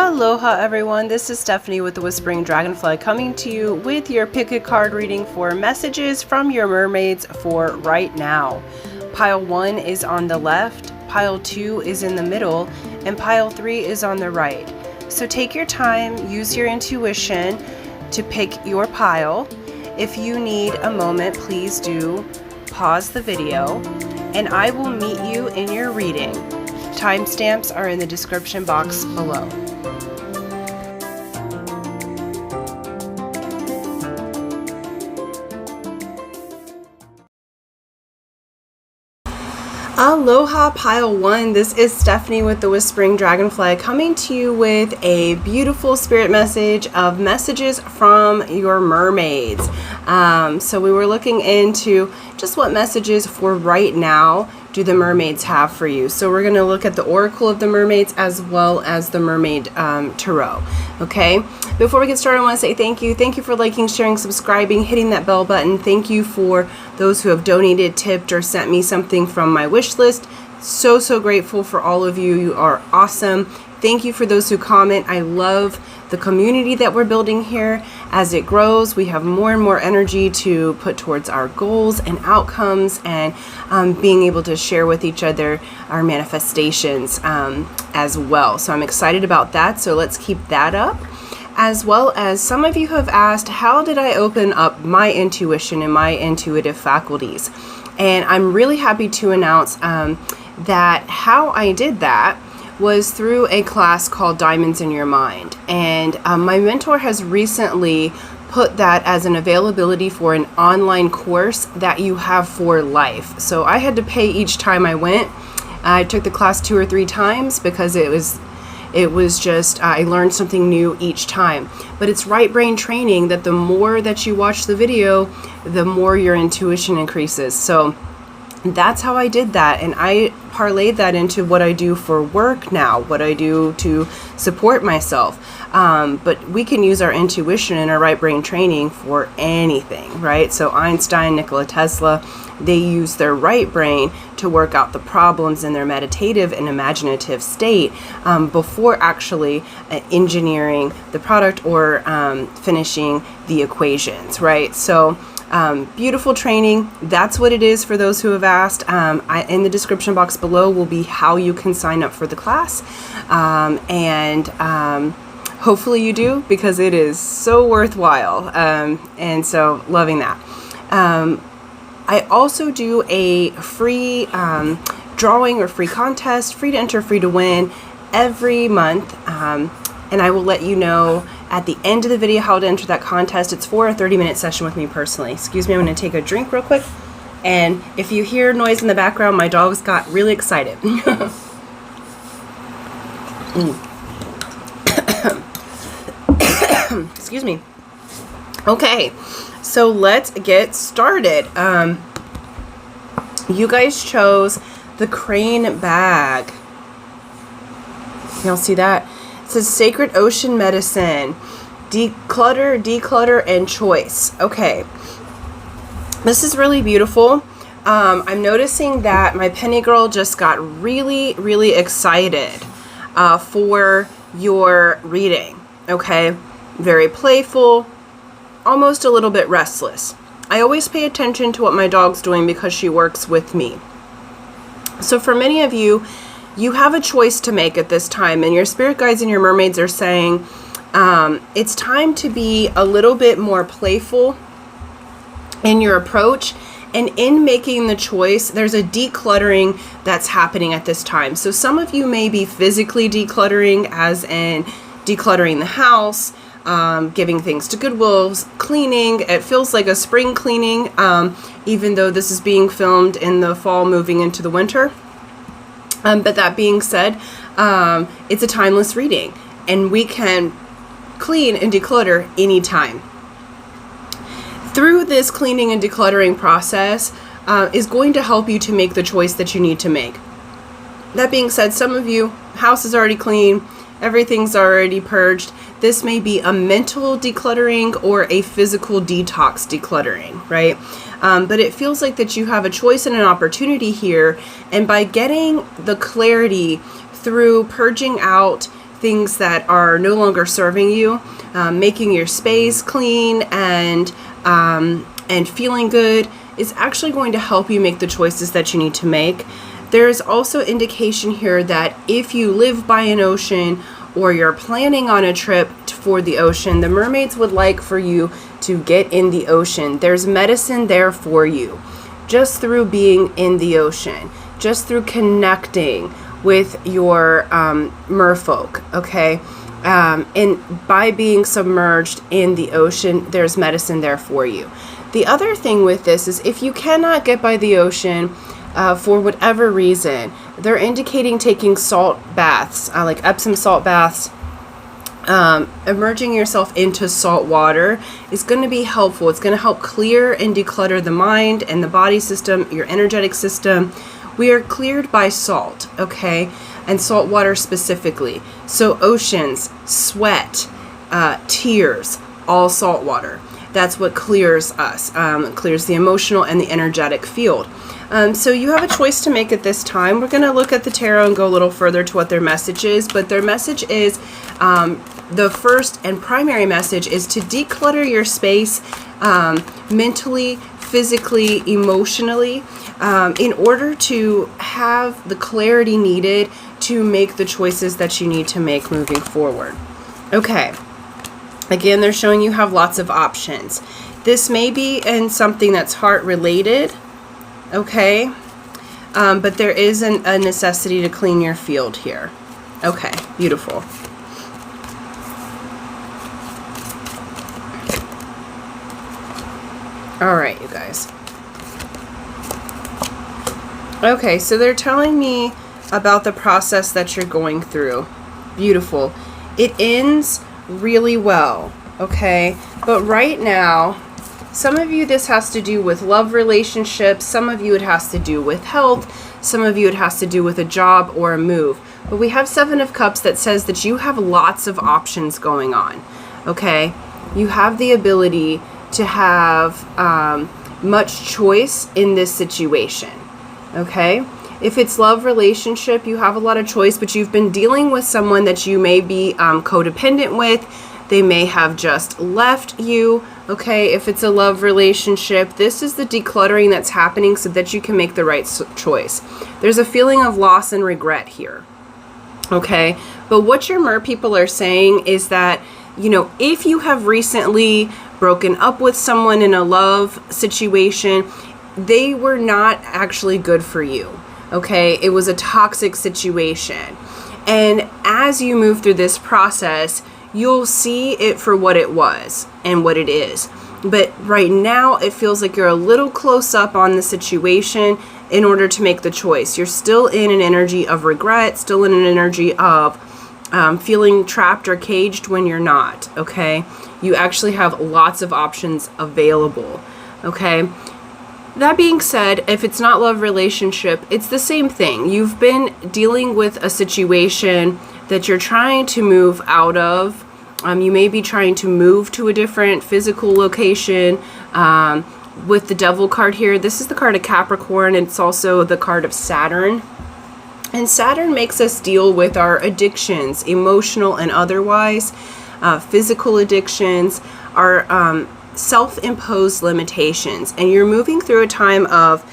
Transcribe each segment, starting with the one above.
Aloha everyone, this is Stephanie with the Whispering Dragonfly coming to you with your pick a card reading for messages from your mermaids for right now. Pile 1 is on the left, pile 2 is in the middle, and pile 3 is on the right. So take your time, use your intuition to pick your pile. If you need a moment, please do pause the video and I will meet you in your reading. Timestamps are in the description box below. Aloha Pile 1, this is Stephanie with the Whispering Dragonfly coming to you with a beautiful spirit message of messages from your mermaids. So we were looking into just what messages for right now do the mermaids have for you. So we're going to look at the Oracle of the Mermaids as well as the Mermaid Tarot. Okay, before we get started, I want to say thank you. Thank you for liking, sharing, subscribing, hitting that bell button. Thank you for those who have donated, tipped, or sent me something from my wish list. So grateful for all of you. You are awesome. Thank you for those who comment. I love the community that we're building here. As it grows, we have more and more energy to put towards our goals and outcomes, and being able to share with each other our manifestations as well. So I'm excited about that. So let's keep that up. As well as some of you have asked, how did I open up my intuition and my intuitive faculties? And I'm really happy to announce that how I did that was through a class called Diamonds in Your Mind. And my mentor has recently put that as an availability for an online course that you have for life. So I had to pay each time I went. I took the class 2 or 3 times because it was just, I learned something new each time. But it's right brain training that the more that you watch the video, the more your intuition increases. So that's how I did that, and I parlayed that into what I do for work now, what I do to support myself. But we can use our intuition and our right brain training for anything, right? So Einstein, Nikola Tesla, they use their right brain to work out the problems in their meditative and imaginative state before actually engineering the product or finishing the equations, right? So beautiful training. That's what it is for those who have asked. In the description box below will be how you can sign up for the class. Hopefully you do, because it is so worthwhile. And so loving that. I also do a free drawing or free contest, free to enter, free to win every month. And I will let you know at the end of the video how to enter that contest. It's for a 30-minute session with me personally. Excuse me, I'm going to take a drink real quick. And if you hear noise in the background, my dogs got really excited. Excuse me. Okay, so let's get started. You guys chose the crane bag. Y'all see that? It says Sacred Ocean Medicine, Declutter, and Choice. Okay, this is really beautiful. I'm noticing that my Penny Girl just got really excited for your reading. Okay, very playful, almost a little bit restless. I always pay attention to what my dog's doing because she works with me. So for many of you, you have a choice to make at this time, and your spirit guides and your mermaids are saying it's time to be a little bit more playful in your approach. And in making the choice, there's a decluttering that's happening at this time. So some of you may be physically decluttering, as in decluttering the house, giving things to Goodwill, cleaning. It feels like a spring cleaning, even though this is being filmed in the fall moving into the winter. But that being said, it's a timeless reading, and we can clean and declutter anytime. Through this cleaning and decluttering process is going to help you to make the choice that you need to make. That being said, some of you, house is already clean, everything's already purged. This may be a mental decluttering or a physical detox decluttering, right? But it feels like that you have a choice and an opportunity here. And by getting the clarity through purging out things that are no longer serving you, making your space clean and feeling good is actually going to help you make the choices that you need to make. There's also indication here that if you live by an ocean or you're planning on a trip for the ocean, the mermaids would like for you to get in the ocean. There's medicine there for you just through being in the ocean, just through connecting with your merfolk, okay? And by being submerged in the ocean, there's medicine there for you. The other thing with this is if you cannot get by the ocean for whatever reason, they're indicating taking salt baths, like Epsom salt baths. Immersing yourself into salt water is going to be helpful. It's going to help clear and declutter the mind and the body system, your energetic system. We are cleared by salt, okay? And salt water specifically. So oceans, sweat, tears, all salt water. That's what clears us, clears the emotional and the energetic field. So you have a choice to make at this time. We're going to look at the tarot and go a little further to what their message is, but their message is, the first and primary message is to declutter your space mentally, physically, emotionally, in order to have the clarity needed to make the choices that you need to make moving forward. Okay. Again, they're showing you have lots of options. This may be in something that's heart related, okay? But there is a necessity to clean your field here. Okay, beautiful. All right, you guys. Okay, so they're telling me about the process that you're going through. Beautiful. It ends really well, okay? But right now, some of you this has to do with love relationships, some of you it has to do with health, some of you it has to do with a job or a move. But we have Seven of Cups that says that you have lots of options going on, okay? You have the ability to have much choice in this situation, okay? If it's love relationship, you have a lot of choice, but you've been dealing with someone that you may be codependent with. They may have just left you, okay? If it's a love relationship, this is the decluttering that's happening so that you can make the right choice. There's a feeling of loss and regret here, okay? But what your mer people are saying is that, you know, if you have recently broken up with someone in a love situation, they were not actually good for you. Okay, it was a toxic situation. And as you move through this process, you'll see it for what it was and what it is. But right now, it feels like you're a little close up on the situation in order to make the choice. You're still in an energy of regret, still in an energy of feeling trapped or caged when you're not, okay? You actually have lots of options available, okay? That being said, if it's not love relationship, it's the same thing. You've been dealing with a situation that you're trying to move out of. You may be trying to move to a different physical location. With the Devil card here, this is the card of Capricorn. It's also the card of Saturn. And Saturn makes us deal with our addictions, emotional and otherwise, physical addictions, our self-imposed limitations, and you're moving through a time of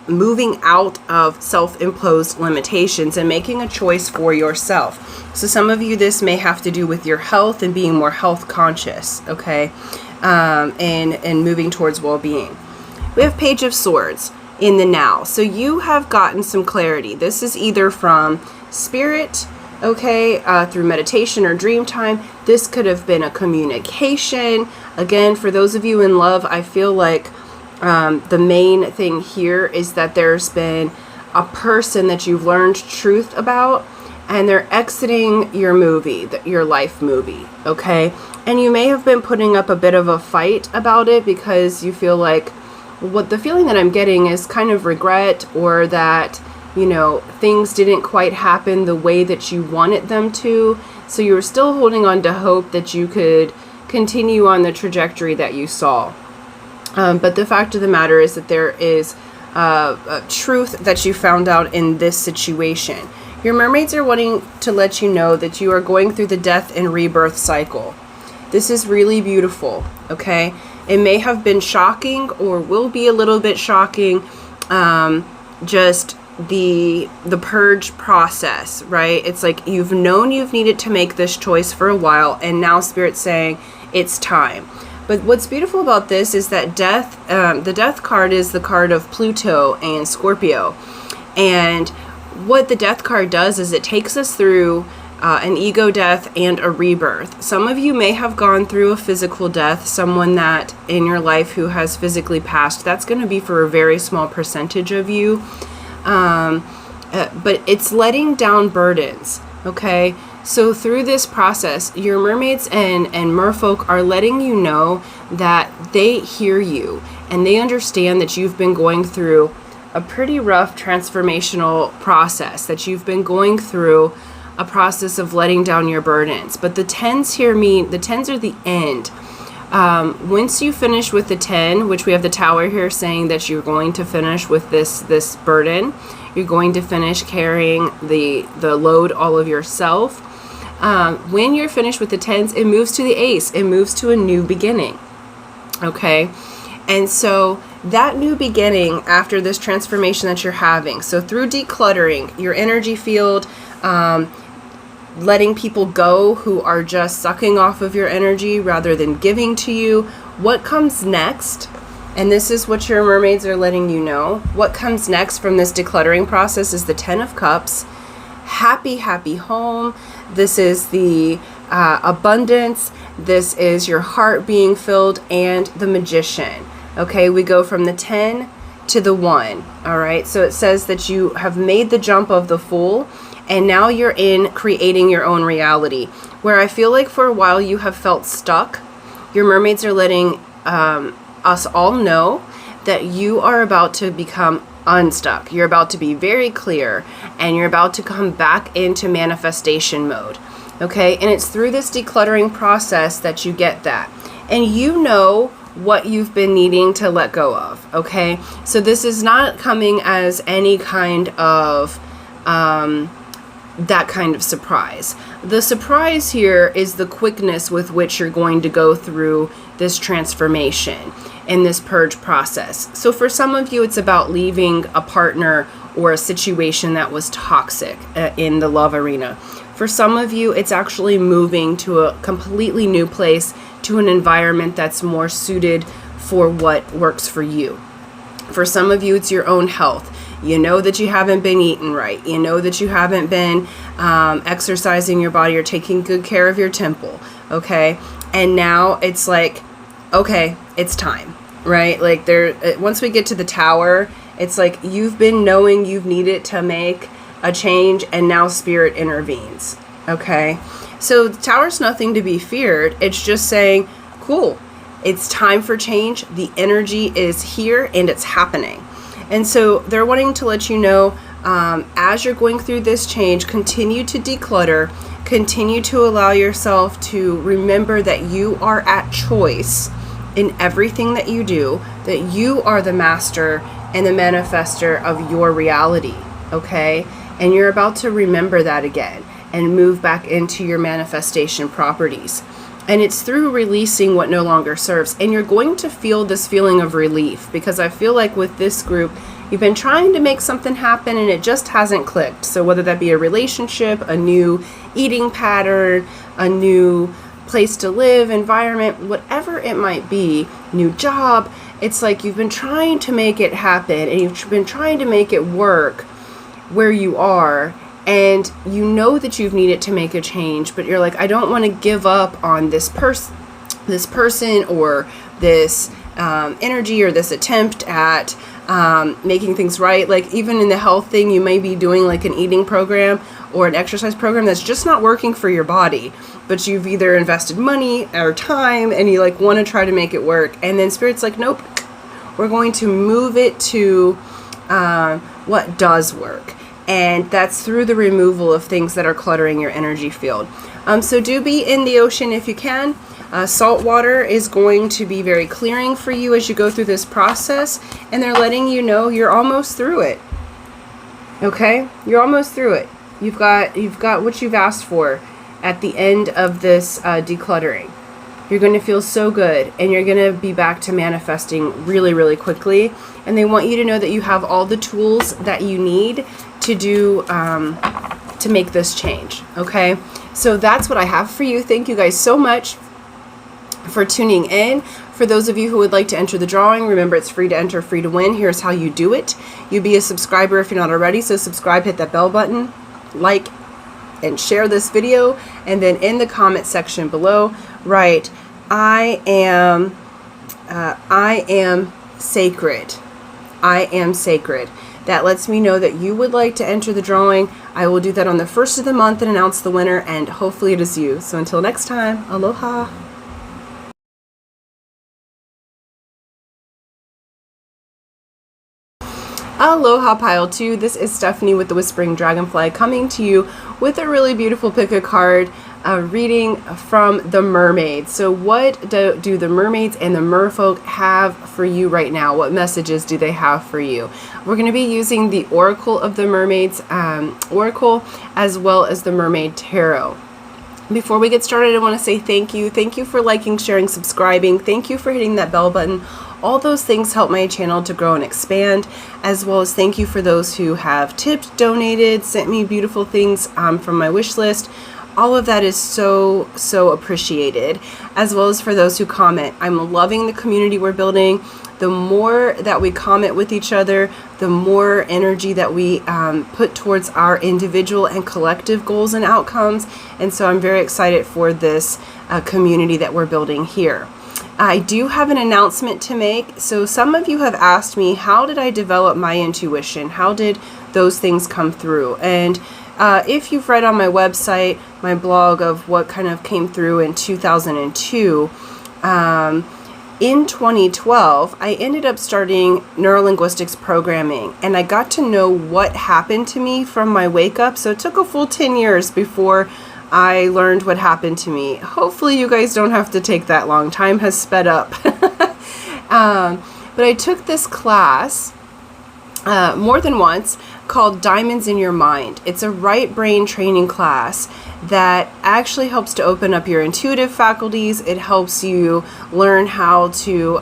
moving out of self-imposed limitations and making a choice for yourself. So some of you, this may have to do with your health and being more health conscious, okay, and moving towards well-being. We have Page of Swords in the now. So you have gotten some clarity. This is either from spirit, okay, through meditation or dream time. This could have been a communication. Again, for those of you in love, I feel like the main thing here is that there's been a person that you've learned truth about, and they're exiting your movie, your life movie, okay? And you may have been putting up a bit of a fight about it because you feel like, what the feeling that I'm getting is kind of regret, or that, you know, things didn't quite happen the way that you wanted them to. So you were still holding on to hope that you could continue on the trajectory that you saw. But the fact of the matter is that there is a truth that you found out in this situation. Your mermaids are wanting to let you know that you are going through the death and rebirth cycle. This is really beautiful, okay? It may have been shocking or will be a little bit shocking, just the purge process, right? It's like you've known you've needed to make this choice for a while, and now Spirit's saying it's time. But what's beautiful about this is that death, the death card is the card of Pluto and Scorpio. And what the death card does is it takes us through an ego death and a rebirth. Some of you may have gone through a physical death, someone that in your life who has physically passed. That's going to be for a very small percentage of you. But it's letting down burdens, okay? So through this process, your mermaids and merfolk are letting you know that they hear you and they understand that you've been going through a pretty rough transformational process, that you've been going through a process of letting down your burdens. But the 10s here mean, the 10s are the end. Once you finish with the 10, which we have the Tower here saying that you're going to finish with this burden, you're going to finish carrying the load all of yourself. When you're finished with the 10s, it moves to the Ace. It moves to a new beginning. Okay? And so that new beginning after this transformation that you're having, so through decluttering your energy field, letting people go who are just sucking off of your energy rather than giving to you, what comes next? And this is what your mermaids are letting you know. What comes next from this decluttering process is the 10 of Cups. Happy, happy home. This is the abundance. This is your heart being filled, and the Magician. Okay, we go from the 10 to the 1. All right, so it says that you have made the jump of the Fool, and now you're in creating your own reality. Where I feel like for a while you have felt stuck, your mermaids are letting us all know that you are about to become unstuck. You're about to be very clear, and you're about to come back into manifestation mode. Okay, and it's through this decluttering process that you get that. And you know what you've been needing to let go of. Okay, so this is not coming as any kind of that kind of surprise. The surprise here is the quickness with which you're going to go through this transformation in this purge process. So for some of you, it's about leaving a partner or a situation that was toxic in the love arena. For some of you, it's actually moving to a completely new place, to an environment that's more suited for what works for you. For some of you, it's your own health. You know that you haven't been eating right. You know that you haven't been exercising your body or taking good care of your temple. Okay, and now it's like, okay, it's time, right? Like once we get to the Tower, it's like you've been knowing you've needed to make a change, and now Spirit intervenes. Okay, so the Tower's nothing to be feared. It's just saying, cool, it's time for change. The energy is here and it's happening. And so they're wanting to let you know, as you're going through this change, continue to declutter, continue to allow yourself to remember that you are at choice in everything that you do, that you are the master and the manifester of your reality, okay? And you're about to remember that again and move back into your manifestation properties. And it's through releasing what no longer serves. And you're going to feel this feeling of relief, because I feel like with this group, you've been trying to make something happen and it just hasn't clicked. So whether that be a relationship, a new eating pattern, a new place to live, environment, whatever it might be, new job, it's like you've been trying to make it happen and you've been trying to make it work where you are. And you know that you've needed to make a change, but you're like, I don't want to give up on this person or this energy or this attempt at making things right. Like even in the health thing, you may be doing like an eating program or an exercise program that's just not working for your body, but you've either invested money or time and you like want to try to make it work. And then Spirit's like, nope, we're going to move it to what does work. And that's through the removal of things that are cluttering your energy field. So do be in the ocean if you can. Salt water is going to be very clearing for you as you go through this process. And they're letting you know you're almost through it. Okay? You're almost through it. You've got what you've asked for at the end of this decluttering. You're going to feel so good, and you're going to be back to manifesting really, really quickly. And they want you to know that you have all the tools that you need to do to make this change. Okay, so that's what I have for you. Thank you guys so much for tuning in. For those of you who would like to enter the drawing, remember it's free to enter, free to win. Here's how you do it. You be a subscriber if you're not already. So subscribe, hit that bell button, like, and share this video. And then in the comment section below, write, I am sacred. I am sacred. That lets me know that you would like to enter the drawing. I will do that on the first of the month and announce the winner, and hopefully it is you. So until next time, aloha. Aloha Pile 2, this is Stephanie with the Whispering Dragonfly coming to you with a really beautiful pick a card reading from the Mermaids. So what do the Mermaids and the Merfolk have for you right now? What messages do they have for you? We're going to be using the Oracle of the Mermaids Oracle, as well as the Mermaid Tarot. Before we get started, I want to say thank you. Thank you for liking, sharing, subscribing. Thank you for hitting that bell button. All those things help my channel to grow and expand, as well as thank you for those who have tipped, donated, sent me beautiful things from my wish list. All of that is so, so appreciated, as well as for those who comment. I'm loving the community we're building. The more that we comment with each other, the more energy that we put towards our individual and collective goals and outcomes. And so I'm very excited for this community that we're building here. I do have an announcement to make. So some of you have asked me, how did I develop my intuition? How did those things come through? And if you've read on my website, my blog of what kind of came through in 2002, in 2012, I ended up starting neurolinguistics programming, and I got to know what happened to me from my wake up. So it took a full 10 years before I learned what happened to me. Hopefully you guys don't have to take that long. Time has sped up. But I took this class more than once called Diamonds in Your Mind. It's a right brain training class that actually helps to open up your intuitive faculties. It helps you learn how to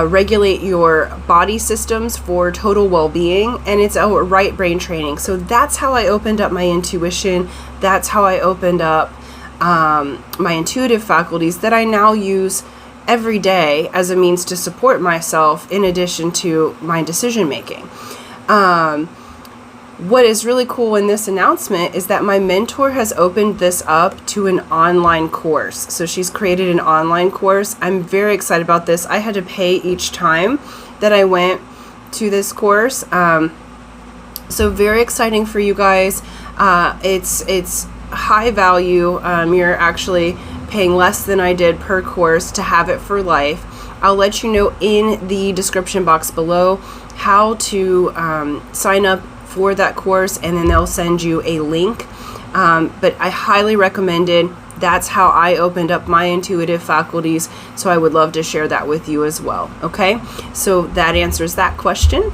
regulate your body systems for total well-being, and it's a right brain training. So that's how I opened up my intuition. That's how I opened up my intuitive faculties that I now use every day as a means to support myself in addition to my decision making. What is really cool in this announcement is that my mentor has opened this up to an online course. So she's created an online course. I'm very excited about this. I had to pay each time that I went to this course. So very exciting for you guys. It's high value. You're actually paying less than I did per course to have it for life. I'll let you know in the description box below how to sign up for that course, and then they'll send you a link. But I highly recommend it. That's how I opened up my intuitive faculties, so I would love to share that with you as well. Okay, so that answers that question.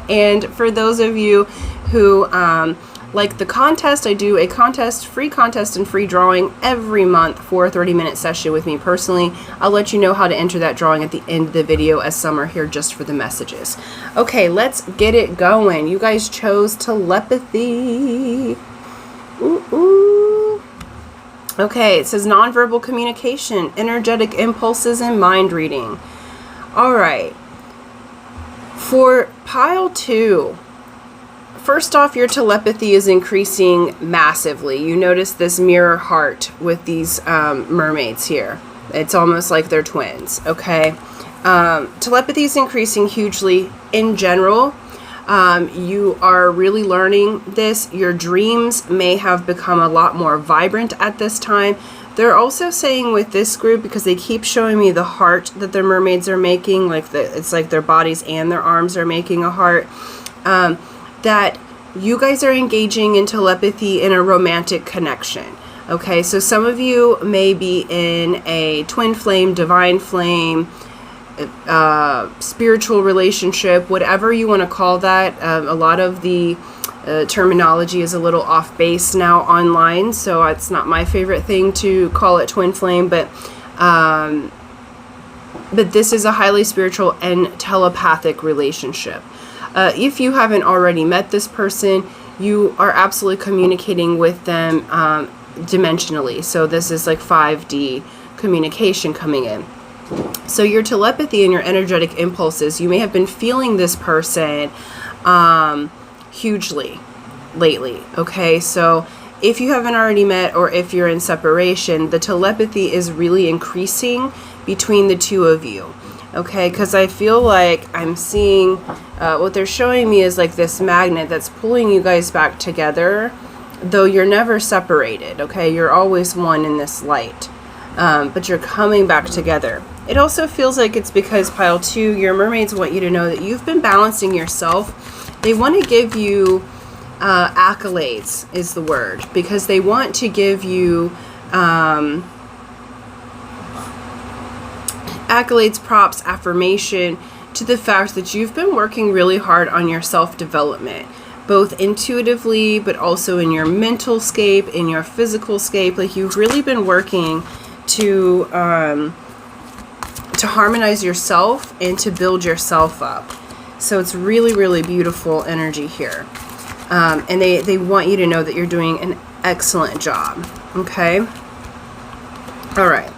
And for those of you who like the contest, I do a free contest and free drawing every month for a 30-minute session with me personally. I'll let you know how to enter that drawing at the end of the video, as some are here just for the messages. Okay, let's get it going. You guys chose telepathy. Ooh. Okay, it says nonverbal communication, energetic impulses, and mind reading. All right. For pile 2, first off, your telepathy is increasing massively. You notice this mirror heart with these mermaids here. It's almost like they're twins, okay? Telepathy is increasing hugely in general. You are really learning this. Your dreams may have become a lot more vibrant at this time. They're also saying with this group, because they keep showing me the heart that the mermaids are making, it's like their bodies and their arms are making a heart, that you guys are engaging in telepathy in a romantic connection. Okay, so some of you may be in a twin flame, divine flame, spiritual relationship, whatever you want to call that. A lot of the terminology is a little off base now online, so it's not my favorite thing to call it twin flame, but this is a highly spiritual and telepathic relationship. If you haven't already met this person, you are absolutely communicating with them dimensionally. So this is like 5D communication coming in. So your telepathy and your energetic impulses, you may have been feeling this person hugely lately. Okay, so if you haven't already met, or if you're in separation, the telepathy is really increasing between the two of you. Okay, because I feel like I'm seeing what they're showing me is like this magnet that's pulling you guys back together, though you're never separated. Okay, you're always one in this light, but you're coming back together. It also feels like it's because, pile 2, your mermaids want you to know that you've been balancing yourself. They want to give you accolades is the word, because they want to give you accolades, props, affirmation to the fact that you've been working really hard on your self-development, both intuitively, but also in your mental scape, in your physical scape. Like, you've really been working to harmonize yourself and to build yourself up. So it's really, really beautiful energy here. And they want you to know that you're doing an excellent job. Okay? All right.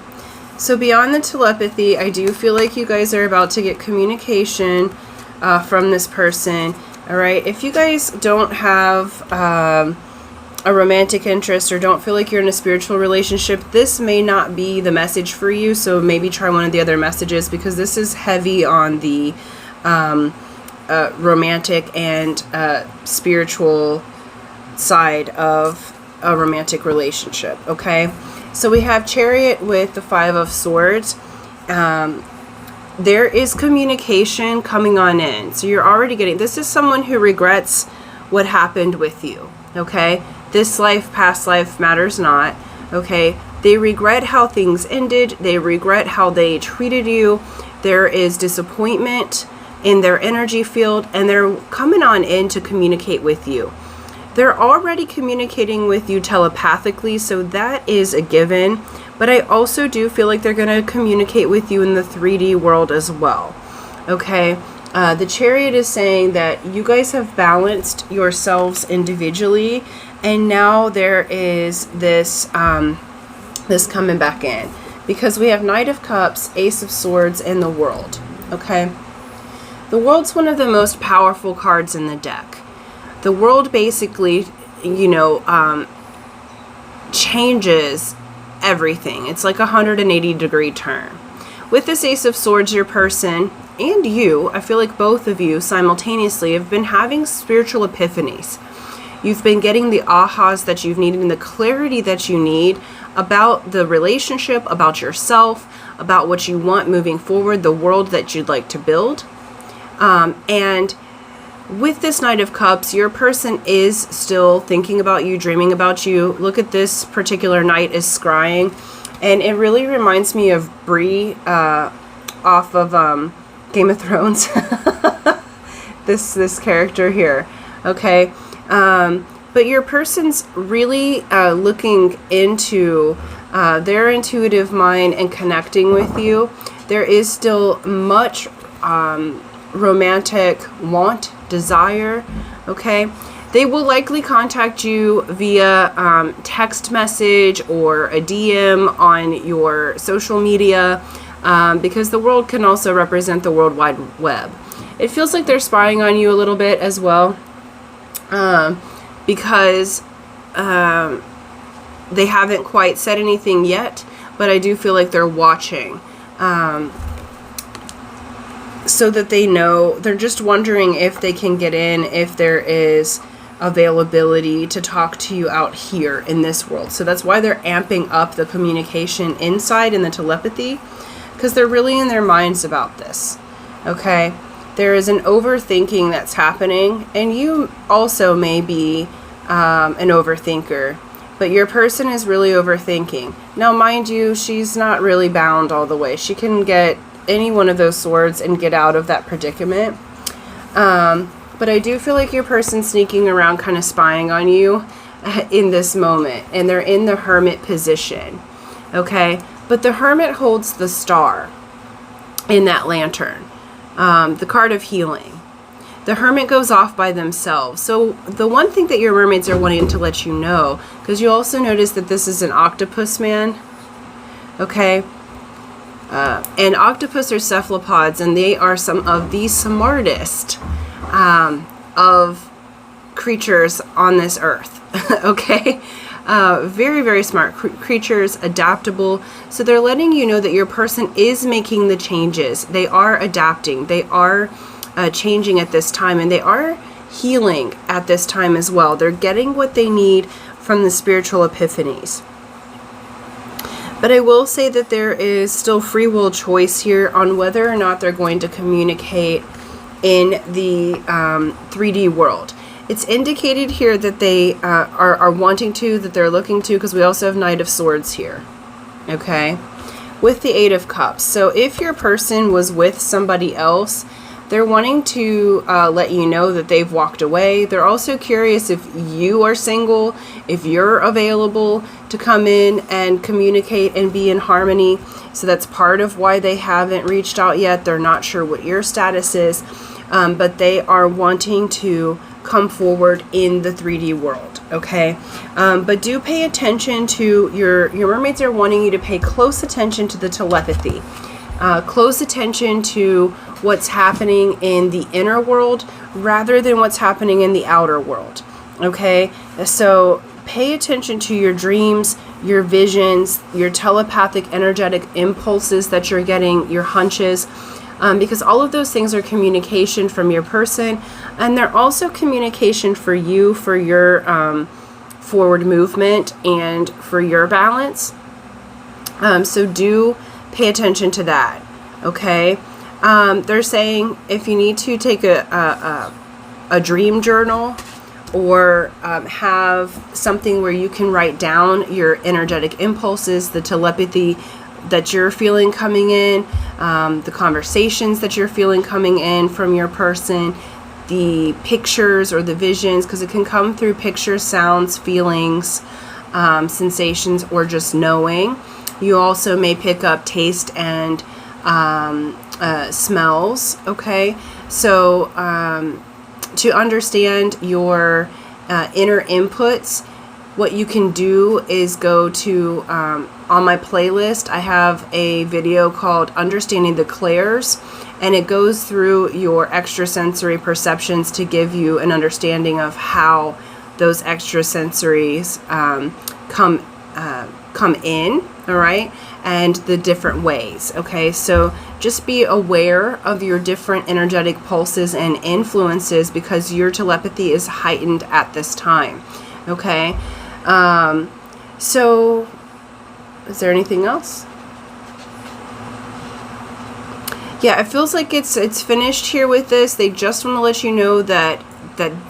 So beyond the telepathy, I do feel like you guys are about to get communication from this person. All right. If you guys don't have a romantic interest, or don't feel like you're in a spiritual relationship, this may not be the message for you. So maybe try one of the other messages, because this is heavy on the romantic and spiritual side of a romantic relationship. Okay. So we have Chariot with the 5 of Swords. There is communication coming on in. So you're already getting, this is someone who regrets what happened with you. Okay. This life, past life matters not. Okay. They regret how things ended. They regret how they treated you. There is disappointment in their energy field, and they're coming on in to communicate with you. They're already communicating with you telepathically, so that is a given. But I also do feel like they're going to communicate with you in the 3D world as well. Okay, the Chariot is saying that you guys have balanced yourselves individually, and now there is this this coming back in, because we have Knight of Cups, Ace of Swords, and the World. Okay, the World's one of the most powerful cards in the deck. The World basically, you know, changes everything. It's like a 180-degree turn. With this Ace of Swords, your person and you, I feel like both of you simultaneously have been having spiritual epiphanies. You've been getting the ahas that you've needed and the clarity that you need about the relationship, about yourself, about what you want moving forward, the world that you'd like to build. And with this Knight of Cups, your person is still thinking about you, dreaming about you. Look at this particular knight is scrying. And it really reminds me of Bree off of Game of Thrones. this character here. Okay. But your person's really looking into their intuitive mind and connecting with you. There is still much romantic want, desire. Okay, they will likely contact you via text message or a DM on your social media, because the World can also represent the World Wide Web. It feels like they're spying on you a little bit as well, because they haven't quite said anything yet, but I do feel like they're watching. So that they know, they're just wondering if they can get in, if there is availability to talk to you out here in this world. So that's why they're amping up the communication inside and the telepathy, because they're really in their minds about this. Okay, there is an overthinking that's happening, and you also may be an overthinker, but your person is really overthinking. Now, mind you, she's not really bound all the way. She can get any one of those swords and get out of that predicament. But I do feel like your person's sneaking around, kind of spying on you in this moment. And they're in the Hermit position. Okay? But the Hermit holds the star in that lantern. The card of healing. The Hermit goes off by themselves. So the one thing that your mermaids are wanting to let you know, because you also notice that this is an octopus man. Okay? And octopus are cephalopods, and they are some of the smartest of creatures on this earth. Okay? Very, very smart creatures, adaptable. So they're letting you know that your person is making the changes. They are adapting. They are changing at this time, and they are healing at this time as well. They're getting what they need from the spiritual epiphanies. But I will say that there is still free will choice here on whether or not they're going to communicate in the 3D world. It's indicated here that they are wanting to, that they're looking to, because we also have Knight of Swords here. Okay? With the Eight of Cups. So if your person was with somebody else, they're wanting to let you know that they've walked away. They're also curious if you are single, if you're available to come in and communicate and be in harmony. So that's part of why they haven't reached out yet. They're not sure what your status is, but they are wanting to come forward in the 3D world. Okay? But do pay attention to your mermaids are wanting you to pay close attention to the telepathy. Close attention to what's happening in the inner world rather than what's happening in the outer world. Okay? So pay attention to your dreams, your visions, your telepathic energetic impulses that you're getting, your hunches, because all of those things are communication from your person, and they're also communication for you, for your forward movement and for your balance. So do pay attention to that. Okay? They're saying if you need to take a dream journal, or have something where you can write down your energetic impulses, the telepathy that you're feeling coming in, the conversations that you're feeling coming in from your person, the pictures or the visions, because it can come through pictures, sounds, feelings, sensations, or just knowing. You also may pick up taste and smells. Okay, so to understand your inner inputs, what you can do is go to on my playlist. I have a video called Understanding the Clairs, and it goes through your extrasensory perceptions to give you an understanding of how those extrasensories come in, all right, and the different ways. Okay, so just be aware of your different energetic pulses and influences, because your telepathy is heightened at this time. Okay, so is there anything else? Yeah, it feels like it's finished here with this. They just want to let you know that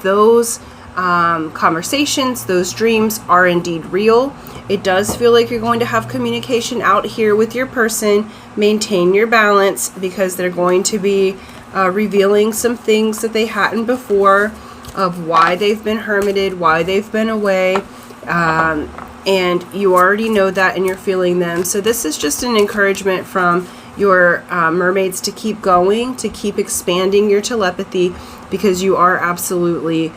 those conversations, those dreams are indeed real. It does feel like you're going to have communication out here with your person. Maintain your balance, because they're going to be revealing some things that they hadn't before, of why they've been hermited, why they've been away, and you already know that and you're feeling them. So this is just an encouragement from your mermaids to keep going, to keep expanding your telepathy, because you are absolutely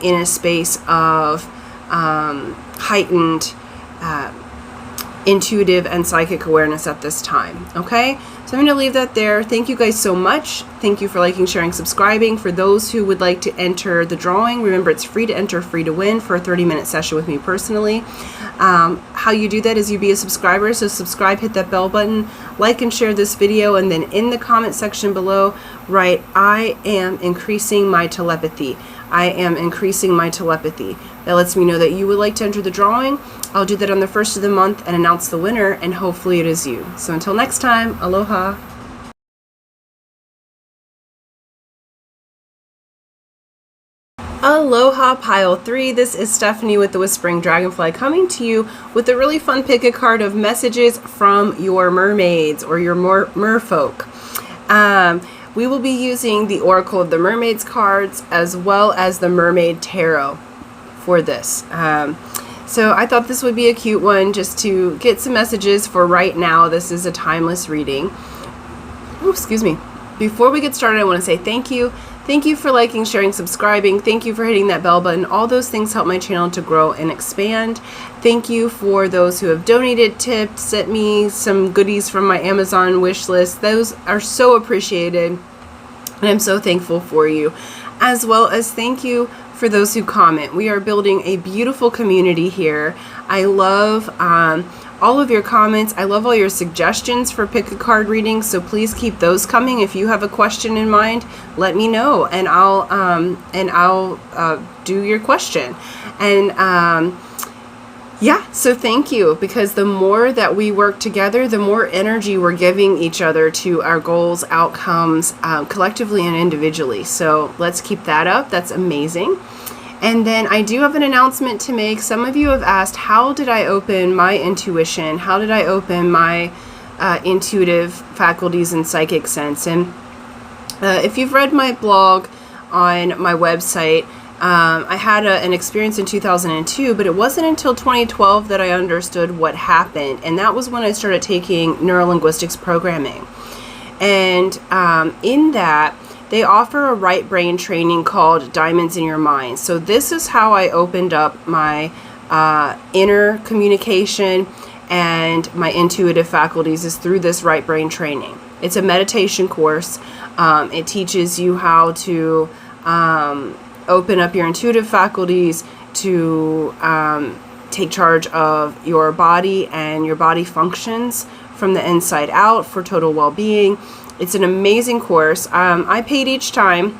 in a space of heightened intuitive and psychic awareness at this time. Okay, so I'm going to leave that there. Thank you guys so much. Thank you for liking, sharing, subscribing. For those who would like to enter the drawing, remember it's free to enter, free to win for a 30-minute session with me personally. How you do that is you be a subscriber. So subscribe, hit that bell button, like and share this video, and then in the comment section below write, I am increasing my telepathy. I am increasing my telepathy. That lets me know that you would like to enter the drawing. I'll do that on the 1st of the month and announce the winner, and hopefully it is you. So until next time, aloha. Aloha Pile 3, this is Stephanie with the Whispering Dragonfly, coming to you with a really fun pick a card of messages from your mermaids or your merfolk. we will be using the Oracle of the Mermaids cards as well as the Mermaid Tarot for this. So I thought this would be a cute one just to get some messages for right now. This is a timeless reading. Oh, excuse me. Before we get started, I want to say thank you. Thank you for liking, sharing, subscribing. Thank you for hitting that bell button. All those things help my channel to grow and expand. Thank you for those who have donated, tipped, sent me some goodies from my Amazon wish list. Those are so appreciated, and I'm so thankful for you. As well as thank you for those who comment. We are building a beautiful community here. I love all of your comments. I love all your suggestions for pick a card readings, so please keep those coming. If you have a question in mind, let me know, and I'll do your question. And yeah, so thank you, because the more that we work together, the more energy we're giving each other to our goals, outcomes, collectively and individually. So let's keep that up. That's amazing. And then I do have an announcement to make. Some of you have asked, how did I open my intuition? How did I open my intuitive faculties and psychic sense? And if you've read my blog on my website, I had an experience in 2002, but it wasn't until 2012 that I understood what happened. And that was when I started taking neurolinguistics programming. And in that, they offer a right brain training called Diamonds in Your Mind. So this is how I opened up my inner communication and my intuitive faculties, is through this right brain training. It's a meditation course. It teaches you how to open up your intuitive faculties, to take charge of your body and your body functions from the inside out for total well-being. It's an amazing course. I paid each time,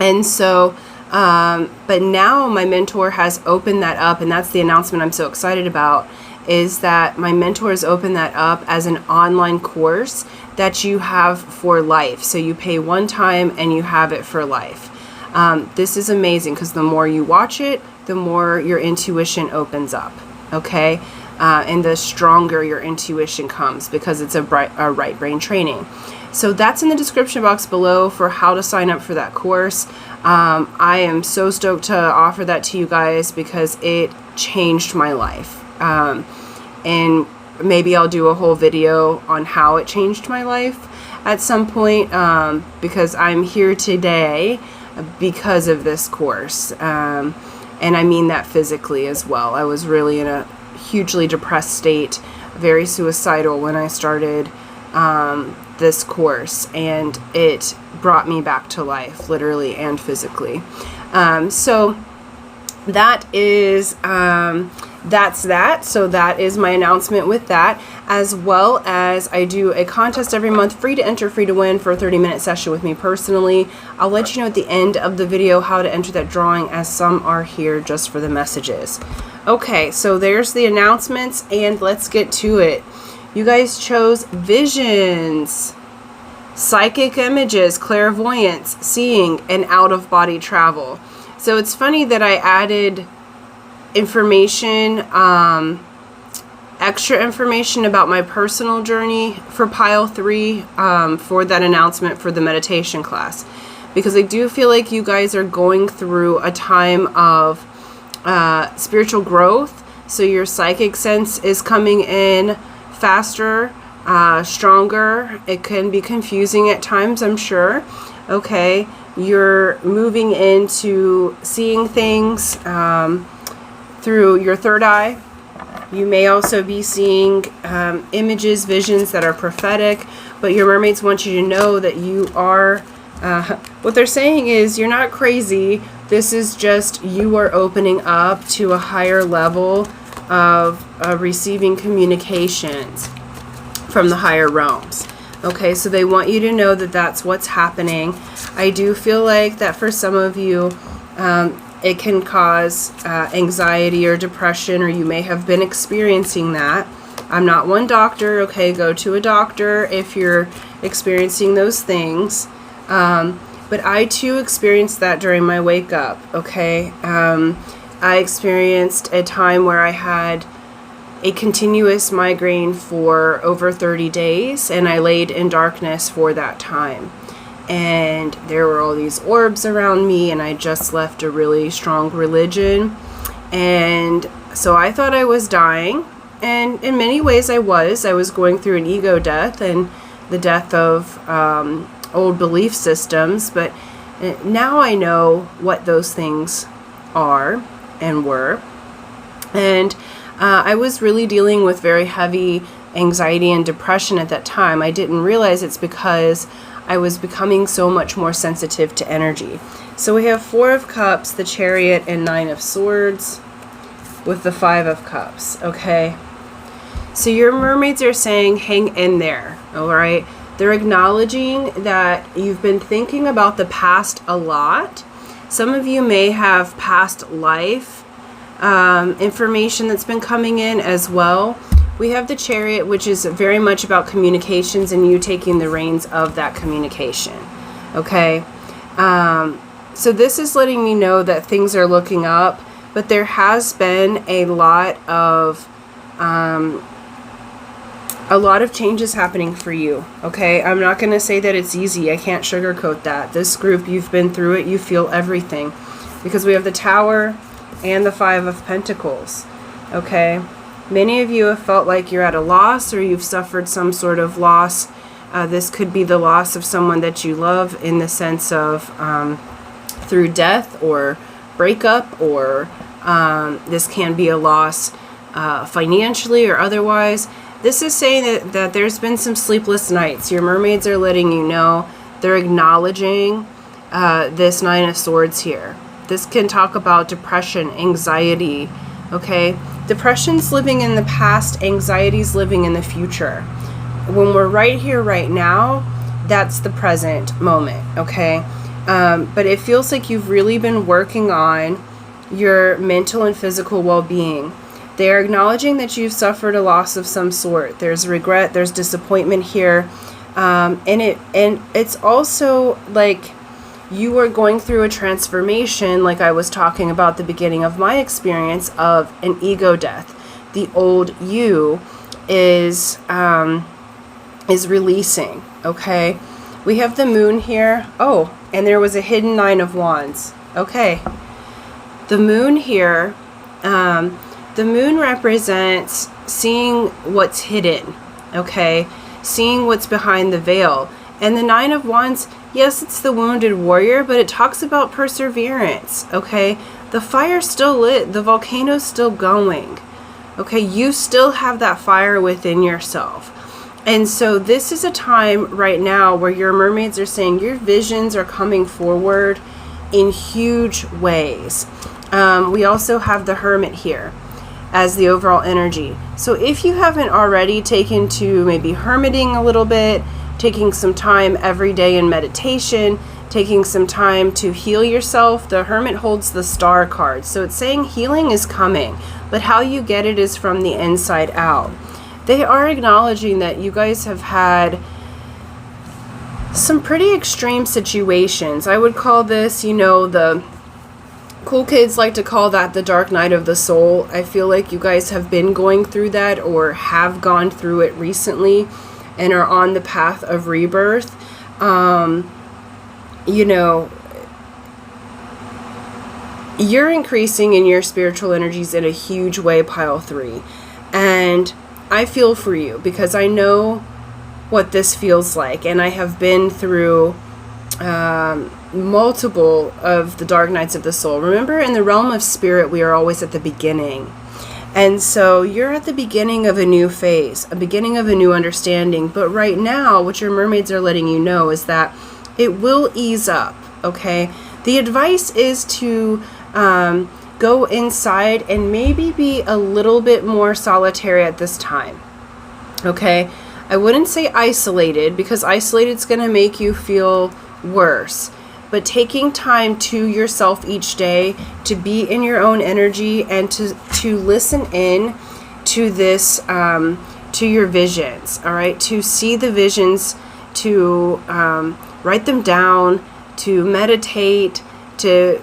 and so but now my mentor has opened that up, and that's the announcement I'm so excited about, is that my mentor has opened that up as an online course that you have for life. So you pay one time and you have it for life. This is amazing, because the more you watch it, the more your intuition opens up, okay? And the stronger your intuition comes, because it's a right brain training. So that's in the description box below for how to sign up for that course. I am so stoked to offer that to you guys, because it changed my life. And maybe I'll do a whole video on how it changed my life at some point, because I'm here today because of this course. And I mean that physically as well. I was really in a hugely depressed state, very suicidal when I started this course, and it brought me back to life, literally and physically. So that is that's that. So that is my announcement with that, as well as I do a contest every month, free to enter, free to win, for a 30-minute session with me personally. I'll let you know at the end of the video how to enter that drawing, as some are here just for the messages. Okay, so there's the announcements, and let's get to it. You guys chose visions, psychic images, clairvoyance, seeing, and out-of-body travel. So it's funny that I added information, extra information about my personal journey for pile 3 for that announcement for the meditation class, because I do feel like you guys are going through a time of spiritual growth. So your psychic sense is coming in faster, stronger. It can be confusing at times, I'm sure. Okay, you're moving into seeing things through your third eye. You may also be seeing images, visions that are prophetic, but your mermaids want you to know that you are, what they're saying is, you're not crazy. This is just, you are opening up to a higher level of receiving communications from the higher realms. Okay, so they want you to know that that's what's happening. I do feel like that for some of you, it can cause anxiety or depression, or you may have been experiencing that. I'm not one doctor, okay? Go to a doctor if you're experiencing those things. But I too experienced that during my wake up, okay? I experienced a time where I had a continuous migraine for over 30 days, and I laid in darkness for that time. and there were all these orbs around me, and I just left a really strong religion, and so I thought I was dying, and in many ways I was going through an ego death and the death of old belief systems, but now I know what those things are and were, and I was really dealing with very heavy anxiety and depression at that time. I didn't realize it's because I was becoming so much more sensitive to energy. So we have 4 of Cups, the Chariot, and 9 of Swords with the 5 of Cups, okay? So your mermaids are saying, hang in there, all right? They're acknowledging that you've been thinking about the past a lot. Some of you may have past life information that's been coming in as well. We have the Chariot, which is very much about communications and you taking the reins of that communication, okay? So this is letting me know that things are looking up, but there has been a lot of changes happening for you, okay? I'm not going to say that it's easy. I can't sugarcoat that. This group, you've been through it. You feel everything because we have the Tower and the 5 of Pentacles, okay? Many of you have felt like you're at a loss or you've suffered some sort of loss. This could be the loss of someone that you love in the sense of through death or breakup, or this can be a loss financially or otherwise. This is saying that there's been some sleepless nights. Your mermaids are letting you know. They're acknowledging this 9 of Swords here. This can talk about depression, anxiety, okay? Depression's living in the past, anxiety's living in the future. When we're right here, right now, that's the present moment, okay? But it feels like you've really been working on your mental and physical well-being. They're acknowledging that you've suffered a loss of some sort. There's regret, there's disappointment here. And it's also like you are going through a transformation, like I was talking about the beginning of my experience of an ego death. The old you is releasing, okay? We have the Moon here. Oh, and there was a hidden 9 of Wands. Okay. The Moon here, the Moon represents seeing what's hidden, okay? Seeing what's behind the veil. And the 9 of Wands, yes, it's the wounded warrior, but it talks about perseverance, okay? The fire's still lit. The volcano's still going, okay? You still have that fire within yourself. And so this is a time right now where your mermaids are saying your visions are coming forward in huge ways. We also have the Hermit here as the overall energy. So if you haven't already taken to maybe hermiting a little bit, taking some time every day in meditation, taking some time to heal yourself, the Hermit holds the Star card. So it's saying healing is coming, but how you get it is from the inside out. They are acknowledging that you guys have had some pretty extreme situations. I would call this, you know, the cool kids like to call that the dark night of the soul. I feel like you guys have been going through that or have gone through it recently and are on the path of rebirth. You know, you're increasing in your spiritual energies in a huge way, pile 3. And I feel for you because I know what this feels like. And I have been through multiple of the dark nights of the soul. Remember, in the realm of spirit, we are always at the beginning. And so you're at the beginning of a new phase, a beginning of a new understanding. But right now, what your mermaids are letting you know is that it will ease up, okay? The advice is to go inside and maybe be a little bit more solitary at this time, okay? I wouldn't say isolated because isolated is going to make you feel worse. But taking time to yourself each day to be in your own energy and to listen in to this, to your visions, all right? To see the visions, to write them down, to meditate, to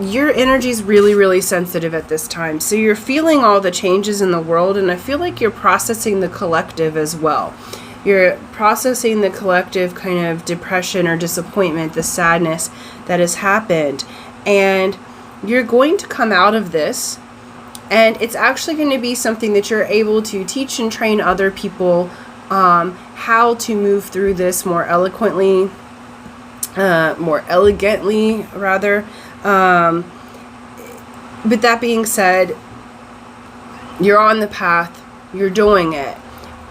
your energy is really, really sensitive at this time. So you're feeling all the changes in the world, and I feel like you're processing the collective as well. You're processing the collective kind of depression or disappointment, the sadness that has happened. And you're going to come out of this, and it's actually going to be something that you're able to teach and train other people how to move through this more eloquently, more elegantly, rather. But that being said, you're on the path, you're doing it.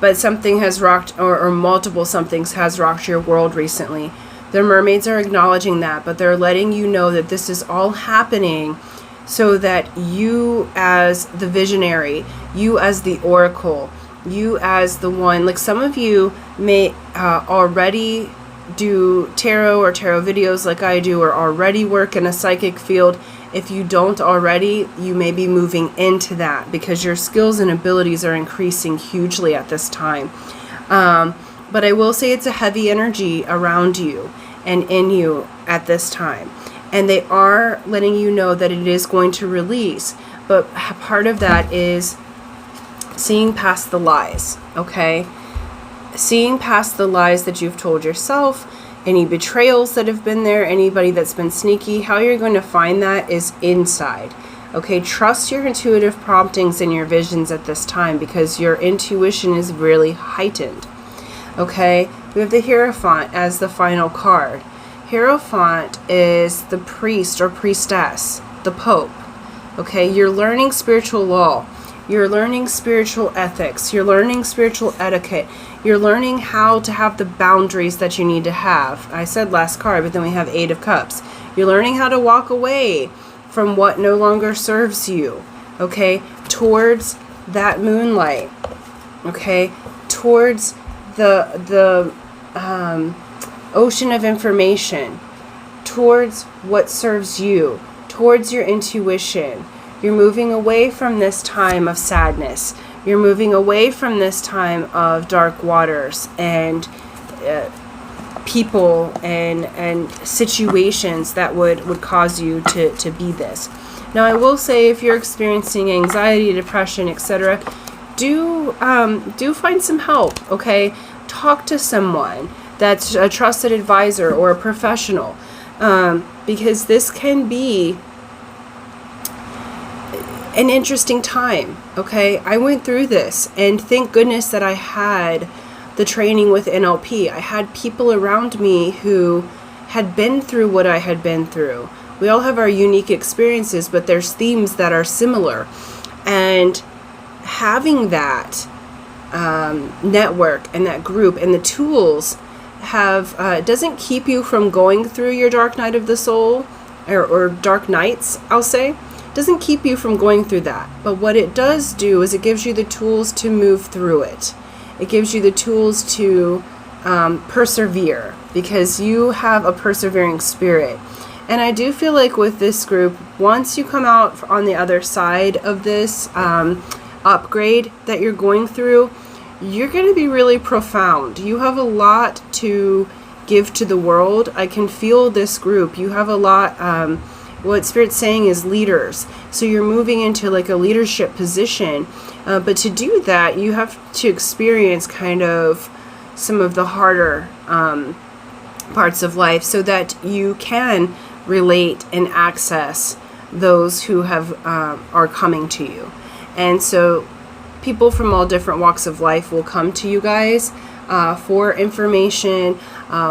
But something has rocked, or multiple somethings has rocked your world recently. The mermaids are acknowledging that, but they're letting you know that this is all happening so that you as the visionary, you as the oracle, you as the one, like some of you may already do tarot or tarot videos like I do, or already work in a psychic field. If you don't already, you may be moving into that because your skills and abilities are increasing hugely at this time. But I will say it's a heavy energy around you and in you at this time. And they are letting you know that it is going to release. But part of that is seeing past the lies, okay? Seeing past the lies that you've told yourself, any betrayals that have been there, anybody that's been sneaky. How you're going to find that is inside. Okay, trust your intuitive promptings and your visions at this time because your intuition is really heightened. Okay, we have the Hierophant as the final card. Hierophant is the priest or priestess, the Pope. Okay, you're learning spiritual law. You're learning spiritual ethics. You're learning spiritual etiquette. You're learning how to have the boundaries that you need to have. I said last card, but then we have 8 of Cups. You're learning how to walk away from what no longer serves you, okay? Towards that moonlight, okay? Towards the ocean of information. Towards what serves you. Towards your intuition. You're moving away from this time of sadness. You're moving away from this time of dark waters and people and situations that would cause you to be this. Now, I will say if you're experiencing anxiety, depression, etc., do find some help, okay? Talk to someone that's a trusted advisor or a professional, because this can be an interesting time, okay? I went through this, and thank goodness that I had the training with NLP. I had people around me who had been through what I had been through. We all have our unique experiences, but there's themes that are similar. And having that network and that group and the tools doesn't keep you from going through your dark night of the soul, or dark nights, I'll say. Doesn't keep you from going through that. But what it does do is it gives you the tools to move through it. It gives you the tools to persevere, because you have a persevering spirit. And I do feel like with this group, once you come out on the other side of this upgrade that you're going through, you're going to be really profound. You have a lot to give to the world. I can feel this group. You have a lot, what Spirit's saying is leaders. So you're moving into like a leadership position. But to do that, you have to experience kind of some of the harder parts of life so that you can relate and access those who are coming to you. And so people from all different walks of life will come to you guys for information,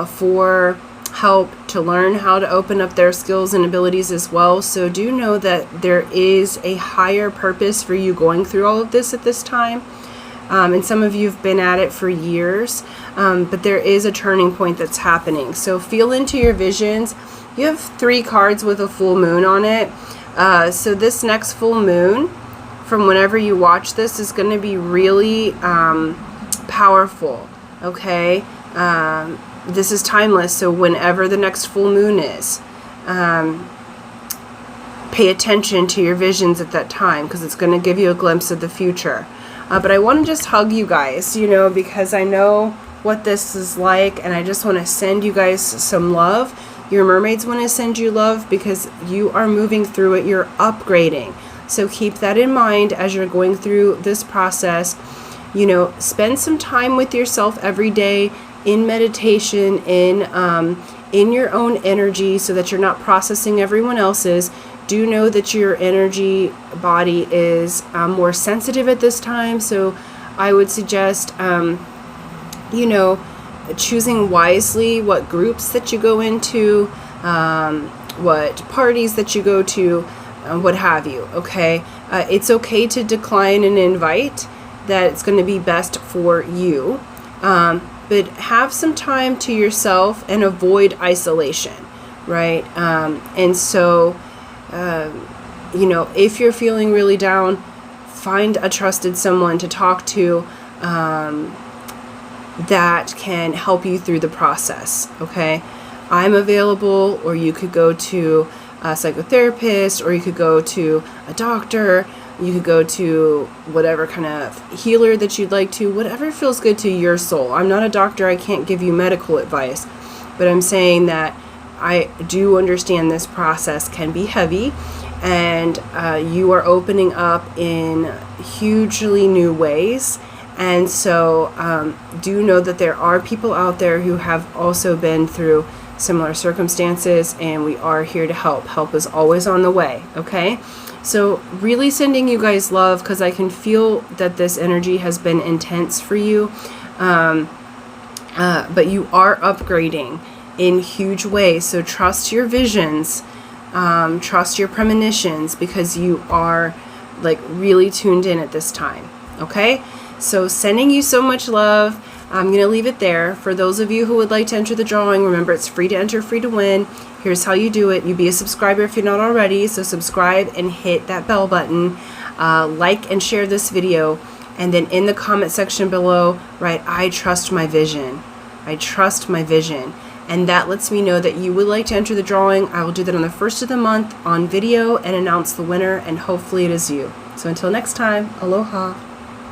for help, to learn how to open up their skills and abilities as well. So do know that there is a higher purpose for you going through all of this at this time. And some of you have been at it for years, but there is a turning point that's happening. So feel into your visions. You have 3 cards with a full moon on it. So this next full moon, from whenever you watch this, is going to be really powerful, okay? This is timeless, so whenever the next full moon is, pay attention to your visions at that time, because it's going to give you a glimpse of the future. But I want to just hug you guys, because I know what this is like, and I just want to send you guys some love. Your mermaids want to send you love because you are moving through it. You're upgrading. So keep that in mind as you're going through this process. you know, spend some time with yourself every day in meditation, in your own energy, so that you're not processing everyone else's. Do know that your energy body is more sensitive at this time, so I would suggest, you know, choosing wisely what groups that you go into, what parties that you go to, what have you, okay? It's okay to decline an invite that it's going to be best for you, but have some time to yourself and avoid isolation, right? And so, you know, if you're feeling really down, find a trusted someone to talk to that can help you through the process, okay? I'm available, or you could go to a psychotherapist, or you could go to a doctor, you could go to whatever kind of healer that you'd like to, whatever feels good to your soul. I'm not a doctor, I can't give you medical advice, but I'm saying that I do understand this process can be heavy, and you are opening up in hugely new ways. And so do know that there are people out there who have also been through similar circumstances, and we are here to help. Help is always on the way, okay? So really sending you guys love, because I can feel that this energy has been intense for you. But you are upgrading in huge ways. So trust your visions, trust your premonitions, because you are like really tuned in at this time, okay? So sending you so much love. I'm going to leave it there. For those of you who would like to enter the drawing, remember it's free to enter, free to win. Here's how you do it. You be a subscriber if you're not already. So subscribe and hit that bell button. Like and share this video. And then in the comment section below, write, I trust my vision. I trust my vision. And that lets me know that you would like to enter the drawing. I will do that on the 1st of the month on video and announce the winner. And hopefully it is you. So until next time, aloha.